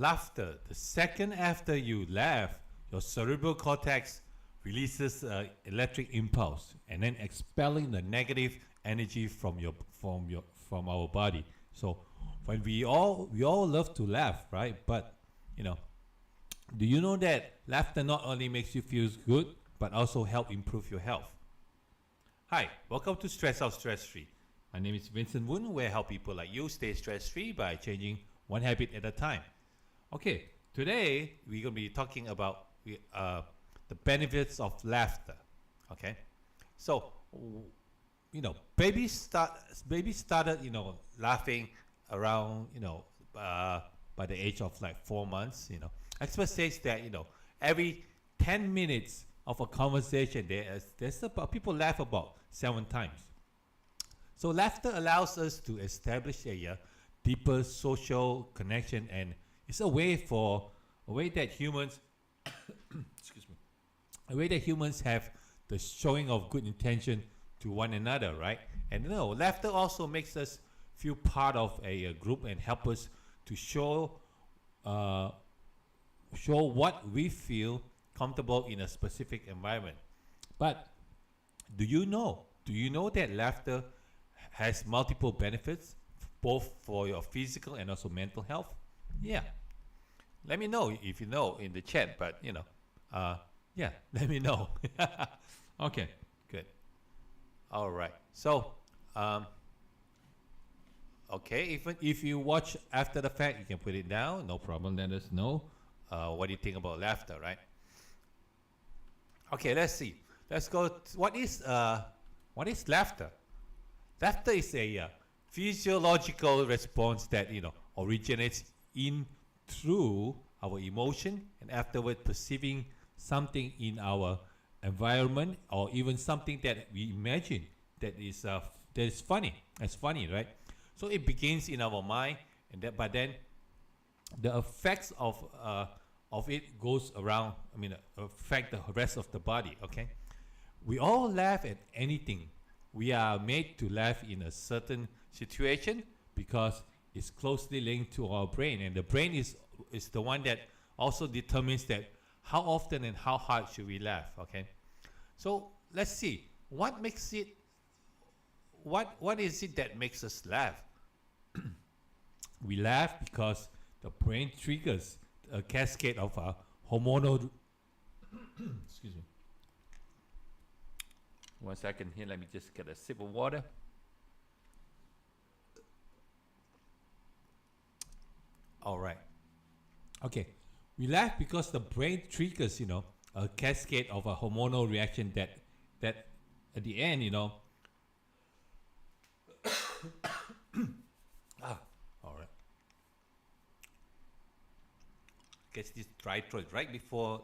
laughter. The second after you laugh, your cerebral cortex releases an electric impulse and then expelling the negative energy from our body. So when we all love to laugh, right? But do you know that laughter not only makes you feel good, but also help improve your health? Hi, welcome to Stress Out Stress Free. My name is Vincent Woon, where I help people like you stay stress free by changing one habit at a time. Okay, today we're going to be talking about the benefits of laughter. Okay, so babies started laughing around by the age of like 4 months. Experts say that every 10 minutes of a conversation there's about people laugh about 7 times. So laughter allows us to establish a deeper social connection, and it's a way that humans excuse me, a way that humans have the showing of good intention to one another, right? And laughter also makes us feel part of a group and help us to show what we feel comfortable in a specific environment. But do you know that laughter has multiple benefits, both for your physical and also mental health? Yeah. Let me know if you know in the chat, but yeah, let me know. Okay, good. All right. So, okay, even if you watch after the fact, you can put it down. No problem. Let us know what do you think about laughter, right? Okay, let's see. Let's go. What is laughter? Laughter is a physiological response that originates through our emotion and afterward perceiving something in our environment, or even something that we imagine that is funny. It's funny, right? So it begins in our mind, but then the effects of it goes around. Affect the rest of the body. Okay, we all laugh at anything. We are made to laugh in a certain situation because it's closely linked to our brain, and the brain is the one that also determines that how often and how hard should we laugh. Okay, so let's see what makes it. What is it that makes us laugh? We laugh because the brain triggers a cascade of hormonal. Excuse me. 1 second here. Let me just get a sip of water. All right. Okay. We laugh because the brain triggers, a cascade of a hormonal reaction that at the end, all right. Gets this dry throat right before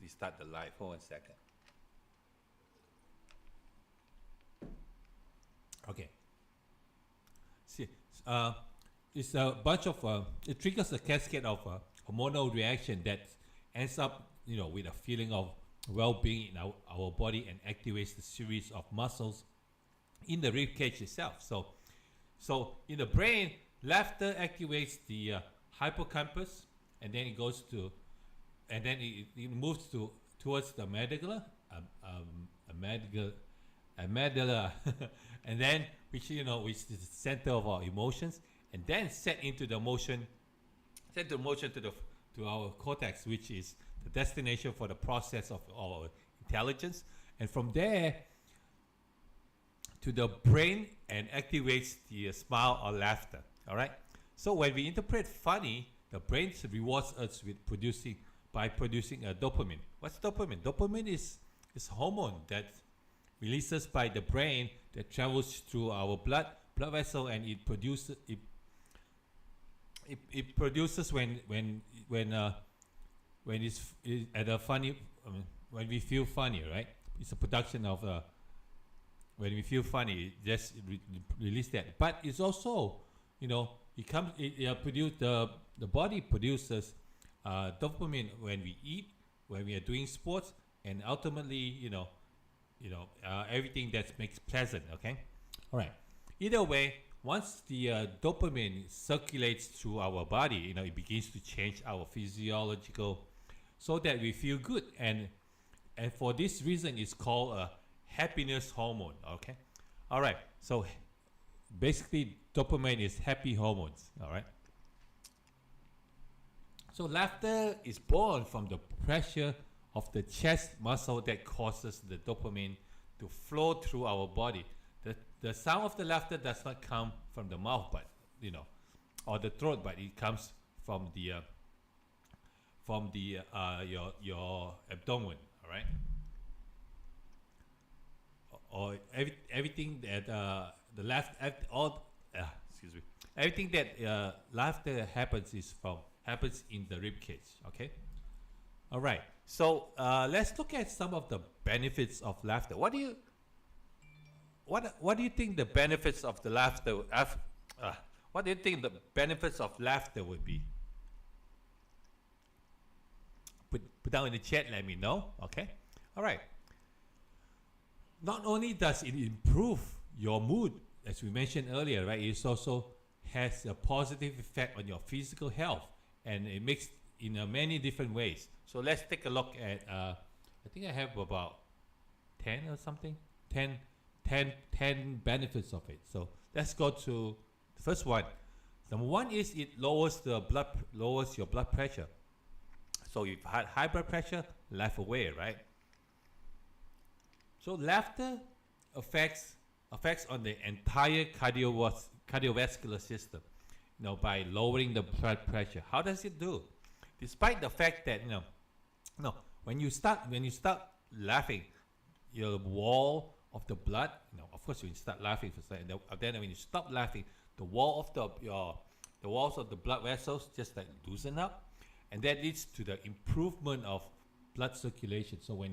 we start the live. Hold on a second. Okay. See, it's a bunch of it triggers a cascade of hormonal reaction that ends up with a feeling of well-being in our body and activates the series of muscles in the rib cage itself. So in the brain, laughter activates the hippocampus, and then it goes to, and then it moves towards the amygdala, and then which is the center of our emotions, and then set the motion to our cortex, which is the destination for the process of our intelligence, and from there to the brain and activates the smile or laughter. All right. So when we interpret funny, the brain rewards us by producing a dopamine. What's dopamine? Dopamine is hormone that releases by the brain that travels through our blood vessel, and it produces when it's at a funny, when we feel funny, right? It's a production of when we feel funny, just release that. But it's also, the body produces dopamine when we eat, when we are doing sports, and ultimately, everything that makes pleasant. Okay, all right. Either way, once the dopamine circulates through our body, it begins to change our physiological, so that we feel good, and for this reason, it's called a happiness hormone. Okay, all right. So basically, dopamine is happy hormones. All right. So laughter is born from the pressure of the chest muscle that causes the dopamine to flow through our body. The sound of the laughter does not come from the mouth, but or the throat, but it comes from your abdomen. All right, or everything that excuse me, everything that laughter happens in the rib cage. Okay, all right. So let's look at some of the benefits of laughter. What do you think the benefits of the laughter? What do you think the benefits of laughter would be? Put down in the chat. Let me know. Okay. All right. Not only does it improve your mood, as we mentioned earlier, right? It also has a positive effect on your physical health, and it makes in many different ways. So let's take a look at. I think I have about 10 or something. 10 benefits of it. So let's go to the first one. Number one is it lowers your blood pressure. So if you had high blood pressure, laugh away, right? So laughter affects on the entire cardiovascular system, by lowering the blood pressure. How does it do? Despite the fact that when you start laughing, your wall of the blood, of course, when you start laughing for a second, then when you stop laughing, the walls of the blood vessels just like loosen up, and that leads to the improvement of blood circulation. So when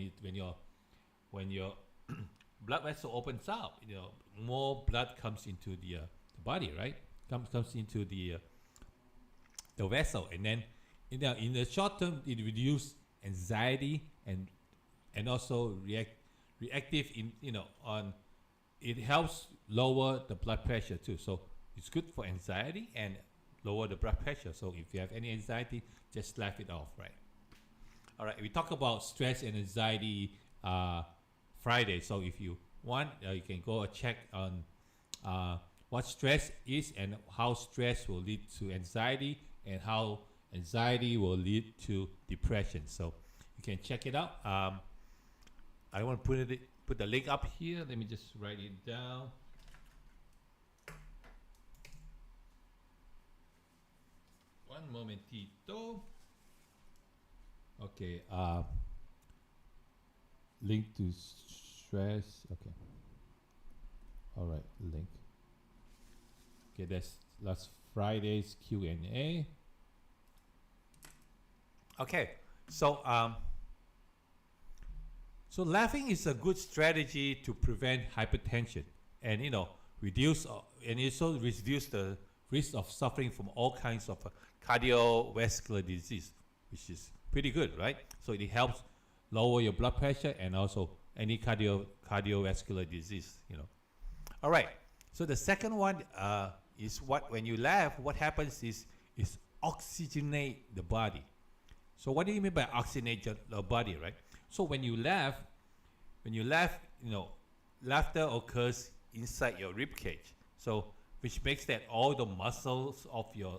your blood vessel opens up, more blood comes into the body, right? Comes into the vessel, and then in the short term, it reduces anxiety and also reactive it helps lower the blood pressure too. So it's good for anxiety and lower the blood pressure. So if you have any anxiety, just laugh it off, right? All right, we talk about stress and anxiety Friday. So if you want, you can go check on what stress is and how stress will lead to anxiety and how anxiety will lead to depression. So you can check it out. I want to put the link up here. Let me just write it down. One momentito. Okay. Link to stress. Okay. All right. Link. Okay. That's last Friday's Q&A. Okay. So so laughing is a good strategy to prevent hypertension, and reduce and also reduce the risk of suffering from all kinds of cardiovascular disease, which is pretty good, right? So it helps lower your blood pressure and also any cardiovascular disease. All right. So the second one is when you laugh, what happens is oxygenate the body. So what do you mean by oxygenate the body, right? So when you laugh, laughter occurs inside your rib cage. So which makes that all the muscles of the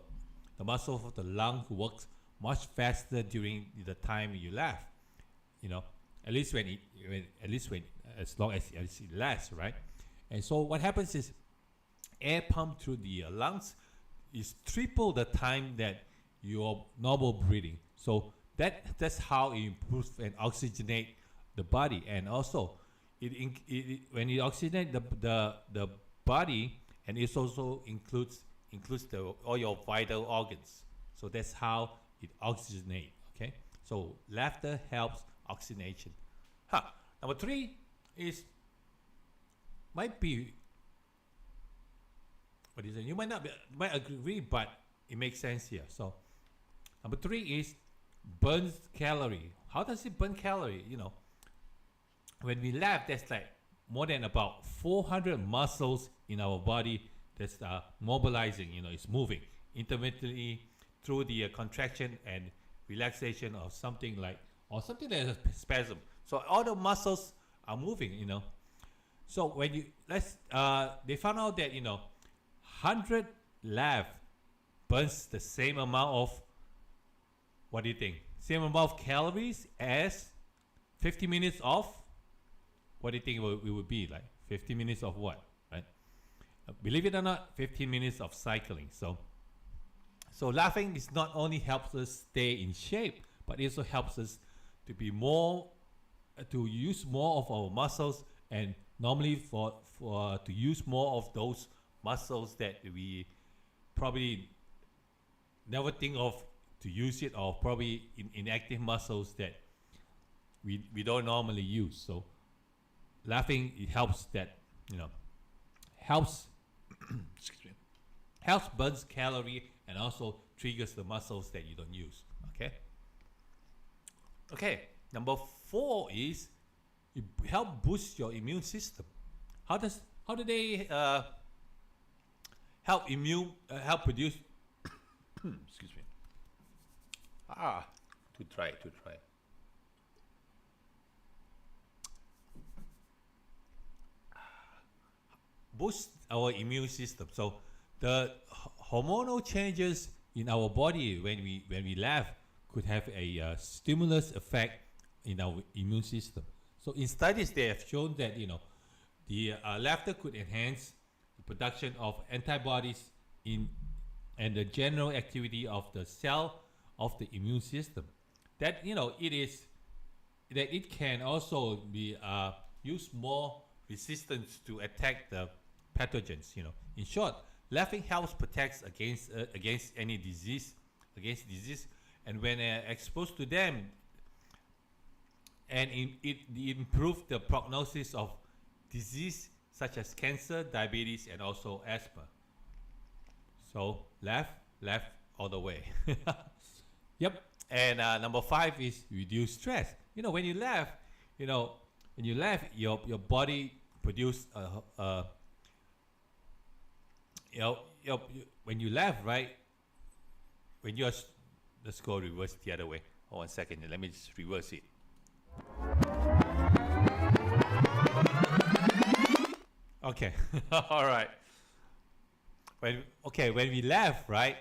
lung works much faster during the time you laugh. As long as it lasts, right? And so what happens is air pumped through the lungs is triple the time that your normal breathing. So that's how it improves and oxygenate the body. And also when you oxygenate the body, and it also includes all your vital organs. So that's how it oxygenates. Okay. So laughter helps oxygenation. Number 3 might be, what is it? You might agree, but it makes sense here. So number 3 is burns calorie. How does it burn calorie? When we laugh, there's like more than about 400 muscles in our body that's mobilizing, it's moving intermittently through the contraction and relaxation of something like, or something that is a spasm. So all the muscles are moving, So when you, they found out that, 100 laugh burns the same amount of, what do you think? Same amount of calories as 50 minutes of, what do you think it would be like? 50 minutes of what, right? Believe it or not, 15 minutes of cycling. So laughing is not only helps us stay in shape, but it also helps us to be more, to use more of our muscles, and normally for to use more of those muscles that we probably never think of to use it, or probably inactive muscles that we don't normally use. So laughing, it helps that, helps excuse me, helps burns calorie and also triggers the muscles that you don't use. Okay, number 4 is it help boost your immune system. How do they help produce excuse me, to try boost our immune system. So the hormonal changes in our body when we laugh could have a stimulus effect in our immune system. So in studies, they have shown that the laughter could enhance the production of antibodies and the general activity of the cell of the immune system. That it can also be use more resistance to attack the pathogens. In short, laughing helps protect against any disease, and when exposed to them, and it improves the prognosis of disease such as cancer, diabetes, and also asthma. So laugh all the way. Yep. And number 5 is reduce stress. When you laugh, your body produce when you laugh, right? When you're let's go reverse the other way. Hold on a second. Let me just reverse it. Okay. All right. When we laugh, right?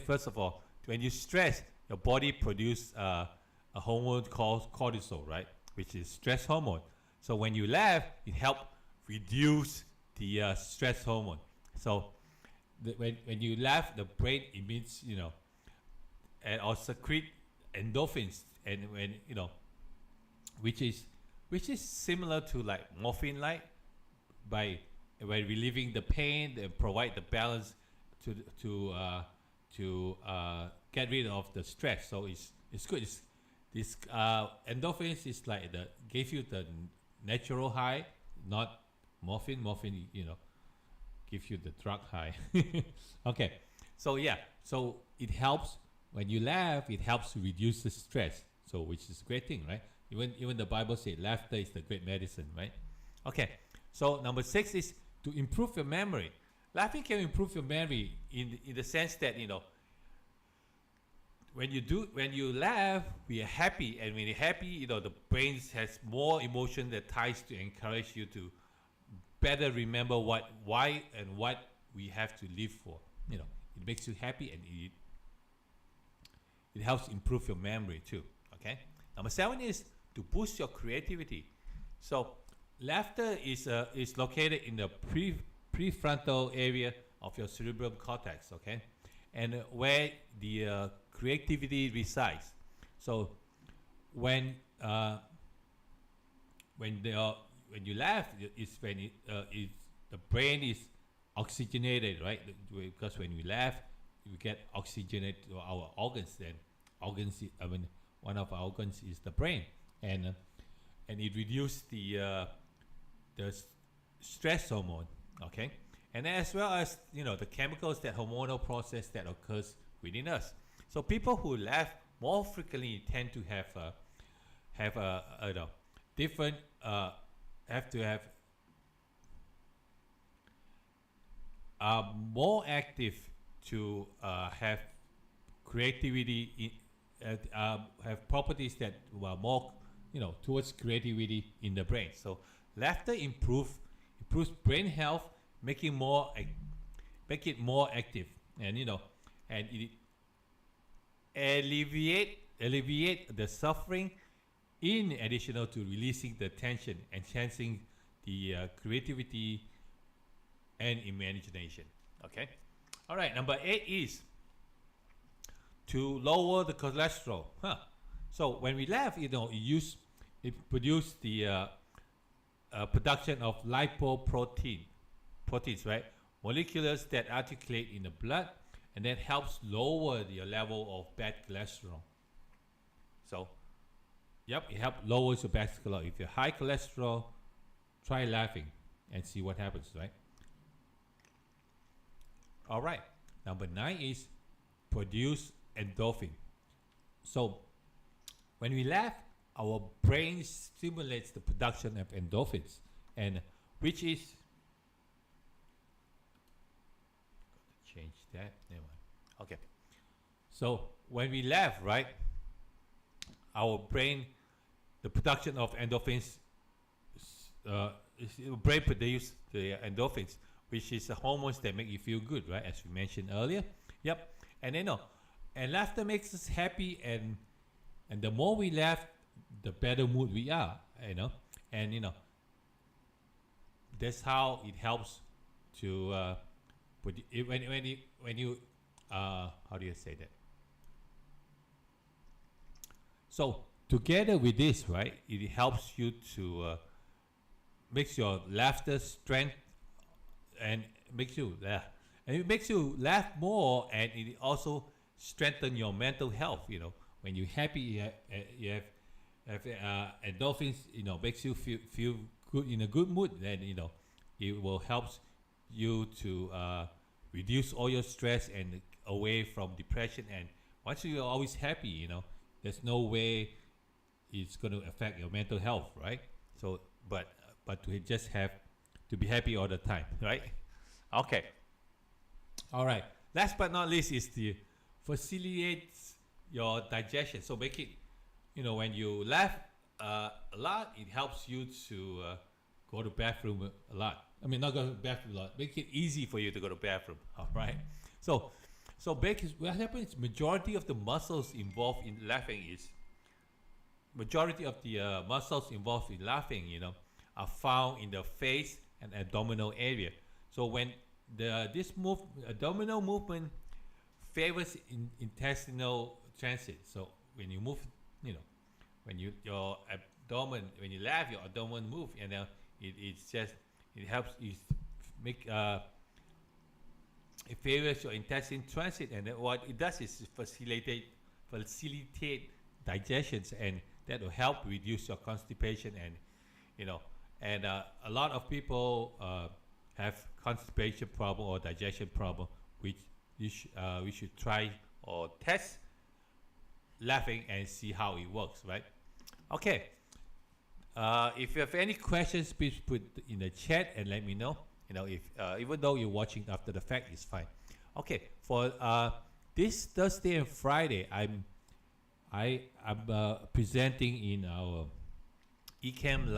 First of all, when you stress, your body produces a hormone called cortisol, right? Which is stress hormone. So when you laugh, it helps reduce the stress hormone. So when you laugh, the brain emits, and or secrete endorphins, and when which is similar to like morphine, like by relieving the pain and provide the balance to get rid of the stress. So it's good. This endorphins is like give you the natural high, not morphine. Morphine, give you the drug high. Okay, so it helps when you laugh. It helps to reduce the stress. So which is a great thing, right? Even the Bible says laughter is the great medicine, right? Okay, so number 6 is to improve your memory. Laughing can improve your memory in the sense that when you laugh, we are happy, and when you're happy, the brain has more emotion that ties to encourage you to better remember why and what we have to live for. It makes you happy, and it helps improve your memory too. Okay. Number 7 is to boost your creativity. So laughter is located in the prefrontal area of your cerebral cortex. Okay, and where the creativity resides. So when you laugh, it's when the brain is oxygenated, right? Because when we laugh, we get oxygenate to our organs. Then one of our organs is the brain, and it reduces the stress hormone. Okay, and as well as the chemicals, that hormonal process that occurs within us. So people who laugh more frequently tend to have different have are more active to have creativity, have properties that are more, towards creativity in the brain. So laughter improves brain health, make it more active, and and it alleviate the suffering, in addition to releasing the tension, enhancing the creativity and imagination. Okay, all right. Number 8 is to lower the cholesterol. So when we laugh, it produces the production of proteins, right? Molecules that articulate in the blood, and that helps lower the level of bad cholesterol. So, it helps lower your bad cholesterol. If you're high cholesterol, try laughing and see what happens, right? All right. Number 9 is produce endorphin. So, when we laugh, our brain stimulates the production of endorphins, and which is change that. Never mind. Okay. So when we laugh, right, our brain, the production of endorphins, brain produces the endorphins, which is the hormones that make you feel good, right? As we mentioned earlier. Yep. And and laughter makes us happy, and the more we laugh, the better mood we are, and that's how it helps to when you how do you say that? So together with this, right, it helps you to makes your laughter strength, and makes you laugh, and it makes you laugh more, and it also strengthen your mental health. When you're happy, you have endorphins, makes you feel good, in a good mood. Then it will help you to reduce all your stress and away from depression. And once you're always happy, there's no way it's going to affect your mental health, right? So, but to just have to be happy all the time, right? Okay. All right. Last but not least is the facilitates your digestion. So make it, when you laugh a lot, it helps you to go to bathroom a lot. I mean, not go to bathroom a lot. Make it easy for you to go to bathroom. All right. So what happens? Majority of the muscles involved in laughing are found in the face and abdominal area. So when this abdominal movement favors intestinal transit. So when you move, when you laugh, your abdomen move, and it helps you make it favors your intestine transit, and what it does is facilitate digestions, and that will help reduce your constipation, and a lot of people have constipation problem or digestion problem, which we should try or test laughing and see how it works, right? Okay. If you have any questions, please put in the chat and let me know. If even though you're watching after the fact, it's fine. Okay. For this Thursday and Friday, I'm presenting in our Ecamm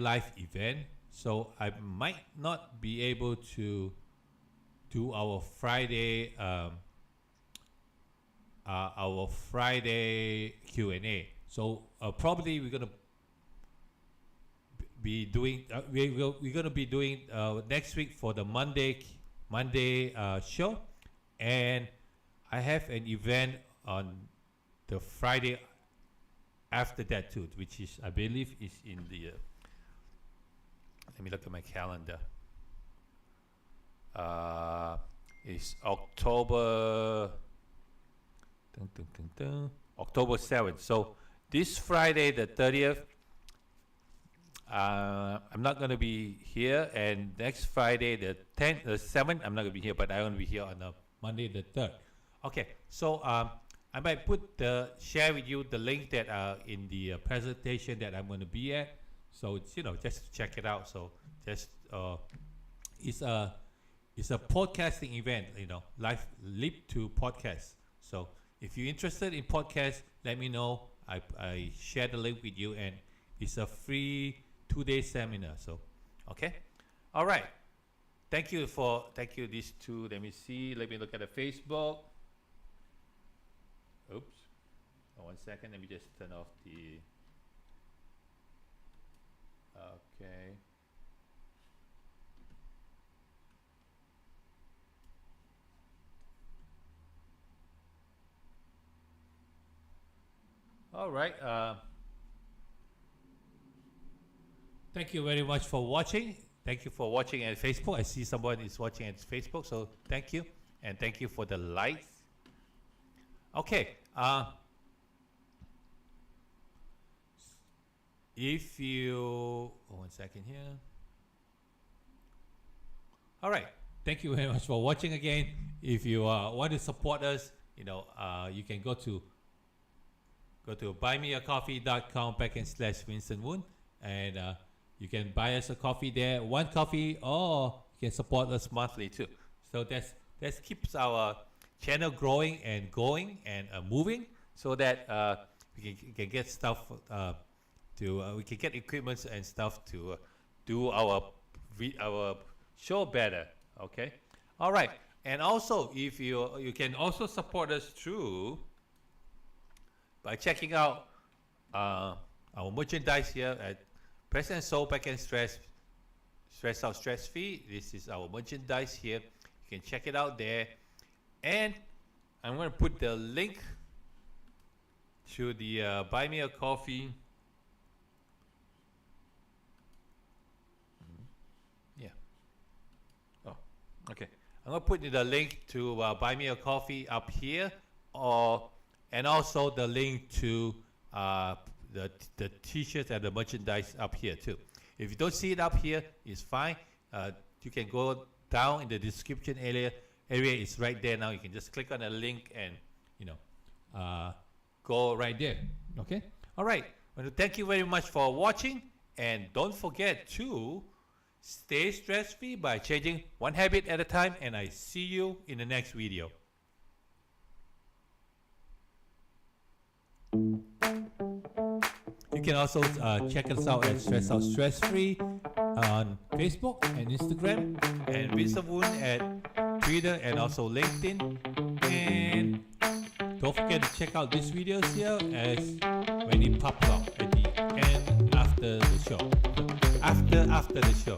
live event. So I might not be able to do our Friday Q&A. So probably we're gonna be doing we're gonna be doing next week for the Monday show, and I have an event on the Friday after that too, which is, I believe, is in the let me look at my calendar. It's October October 7th. So this Friday the 30th, I'm not going to be here, and next Friday the 7th, I'm not going to be here, but I'm going to be here on Monday the 3rd. Okay, so I might share with you the link that in the presentation that I'm going to be at. So it's, just to check it out. So just it's a podcasting event, live leap to podcast. So if you're interested in podcast, let me know. I share the link with you, and it's a free 2-day seminar. So, okay, all right. Thank you these two. Let me see. Let me look at the Facebook. Oops. 1 second. Let me just turn off the. Okay. All right. Thank you very much for watching. Thank you for watching at Facebook. I see someone is watching at Facebook, so thank you. And thank you for the likes. Okay. If you... 1 second here. All right. Thank you very much for watching again. If you want to support us, you can go to buymeacoffee.com/Winston Woon, and you can buy us a coffee there, 1 coffee, or you can support us monthly too. So that keeps our channel growing and going and moving, so that we can get stuff we can get equipment and stuff to do our show better. Okay, all right. And also, if you can also support us through by checking out our merchandise here at Present Soul Back and Stress Out Stress Free. This is our merchandise here. You can check it out there. And I'm going to put the link to the Buy Me a Coffee. Yeah. Oh, okay. I'm going to put the link to Buy Me a Coffee up here, and also the link to the t-shirts and the merchandise up here too. If you don't see it up here, it's fine. You can go down in the description area. It's right there now. You can just click on the link and go right there. Okay. All right. I want to thank you very much for watching, and don't forget to stay stress-free by changing one habit at a time. And I see you in the next video. You can also check us out at Stress Out Stress Free on Facebook and Instagram, and Winston Woon at Twitter and also LinkedIn. And don't forget to check out these videos here as when it pops up at the end after the show. After the show.